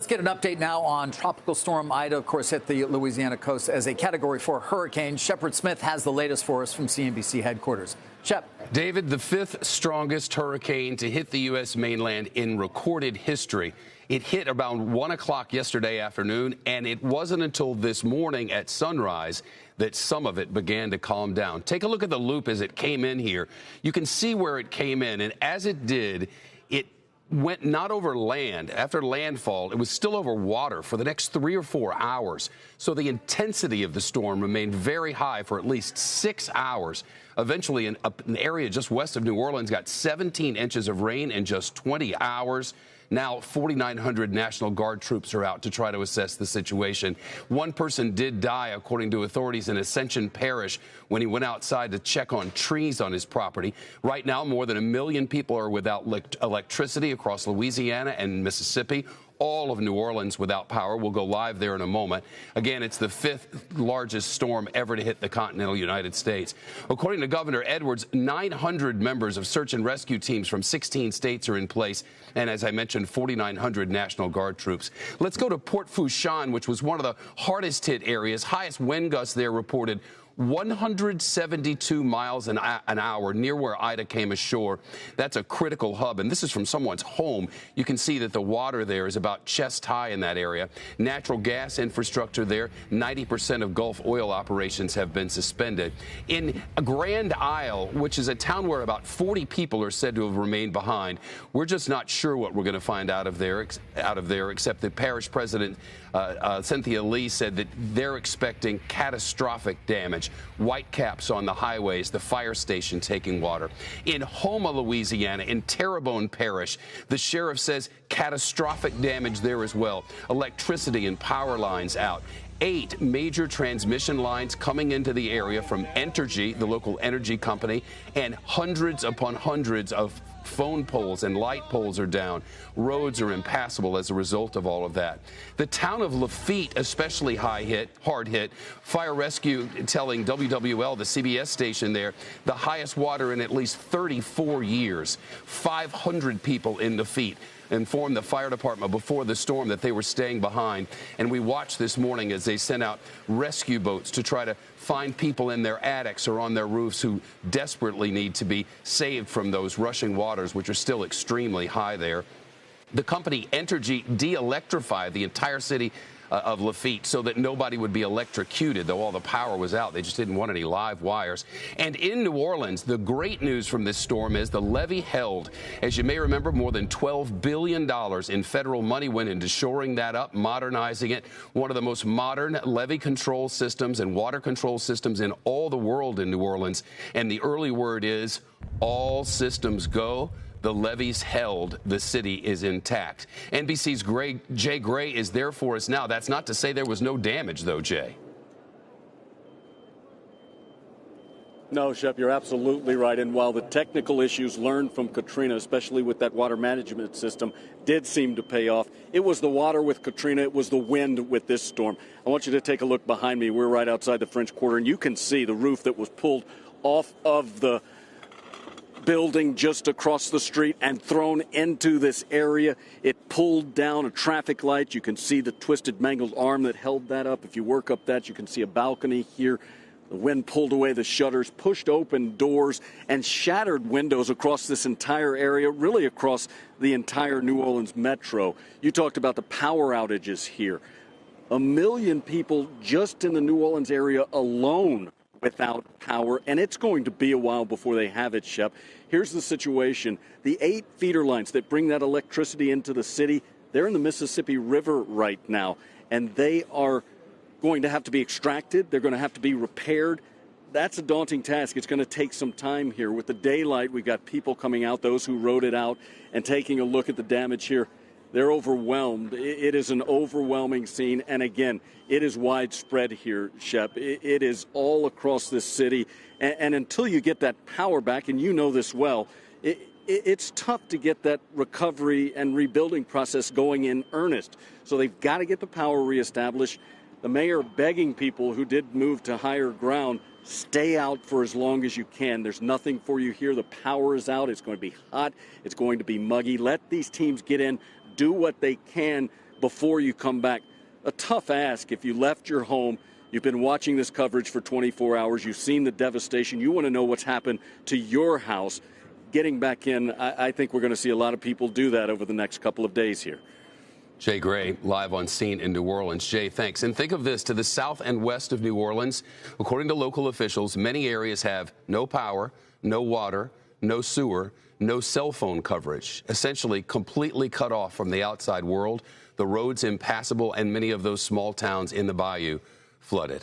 Let's get an update now on Tropical Storm Ida, of course, hit the Louisiana coast as a Category 4 hurricane. Shepard Smith has the latest for us from CNBC headquarters. Shep. David, the fifth strongest hurricane to hit the U.S. mainland in recorded history. It hit around 1 o'clock yesterday afternoon, and it wasn't until this morning at sunrise that some of it began to calm down. Take a look at the loop as it came in here. You can see where it came in, and as it did, it went not over land. After landfall, it was still over water for the next 3 or 4 hours. So the intensity of the storm remained very high for at least 6 hours. Eventually, an area just west of New Orleans got 17 inches of rain in just 20 hours. Now, 4,900 National Guard troops are out to try to assess the situation. One person did die, according to authorities in Ascension Parish, when he went outside to check on trees on his property. Right now, more than 1 million people are without electricity across Louisiana and Mississippi. All of New Orleans without power. We'll go live there in a moment. Again, it's the fifth largest storm ever to hit the continental United States. According to Governor Edwards, 900 members of search and rescue teams from 16 states are in place. And as I mentioned, 4,900 National Guard troops. Let's go to Port Fourchon, which was one of the hardest hit areas. Highest wind gusts there reported 172 miles an hour near where Ida came ashore. That's a critical hub, and this is from someone's home. You can see that the water there is about chest high in that area. Natural gas infrastructure there, 90% of Gulf oil operations have been suspended. In Grand Isle, which is a town where about 40 people are said to have remained behind, we're just not sure what we're going to find out of there, except that parish president Cynthia Lee said that they're expecting catastrophic damage. White caps on the highways, the fire station taking water. In Houma, Louisiana, in Terrebonne Parish, the sheriff says catastrophic damage there as well. Electricity and power lines out. 8 major transmission lines coming into the area from Entergy, the local energy company, and hundreds upon hundreds of phone poles and light poles are down. Roads are impassable as a result of all of that. The town of Lafitte, especially hard hit. Fire rescue telling WWL, the CBS station there, the highest water in at least 34 years. 500 people in Lafitte informed the fire department before the storm that they were staying behind. And we watched this morning as they sent out rescue boats to try to find people in their attics or on their roofs who desperately need to be saved from those rushing waters, which are still extremely high there. The company Entergy de-electrified the entire city of Lafitte so that nobody would be electrocuted, though all the power was out. They just didn't want any live wires. And in New Orleans, the great news from this storm is the levee held. As you may remember, more than $12 billion in federal money went into shoring that up, modernizing it. One of the most modern levee control systems and water control systems in all the world in New Orleans. And the early word is all systems go. The levees held. The city is intact. NBC's Jay Gray is there for us now. That's not to say there was no damage, though, Jay. No, Shep, you're absolutely right. And while the technical issues learned from Katrina, especially with that water management system, did seem to pay off, it was the water with Katrina, it was the wind with this storm. I want you to take a look behind me. We're right outside the French Quarter, and you can see the roof that was pulled off of the building just across the street and thrown into this area. It pulled down a traffic light. You can see the twisted, mangled arm that held that up. If you work up that, you can see a balcony here. The wind pulled away the shutters, pushed open doors, and shattered windows across this entire area, really across the entire New Orleans metro. You talked about the power outages here. 1 million people just in the New Orleans area alone without power, and it's going to be a while before they have it, Shep. Here's the situation. The 8 feeder lines that bring that electricity into the city, they're in the Mississippi River right now, and they are going to have to be extracted. They're going to have to be repaired. That's a daunting task. It's going to take some time here. With the daylight, we've got people coming out, those who rode it out, and taking a look at the damage here. They're overwhelmed. It is an overwhelming scene. And again, it is widespread here, Shep. It is all across this city. And until you get that power back, and you know this well, it's tough to get that recovery and rebuilding process going in earnest. So they've got to get the power reestablished. The mayor begging people who did move to higher ground, stay out for as long as you can. There's nothing for you here. The power is out. It's going to be hot. It's going to be muggy. Let these teams get in, do what they can, before you come back. A tough ask if you left your home. You've been watching this coverage for 24 hours. You've seen the devastation. You want to know what's happened to your house. Getting back in, I think we're going to see a lot of people do that over the next couple of days here. Jay Gray, live on scene in New Orleans. Jay, thanks. And think of this, to the south and west of New Orleans, according to local officials, many areas have no power, no water, no sewer, no cell phone coverage, essentially completely cut off from the outside world. The roads impassable, and many of those small towns in the bayou flooded.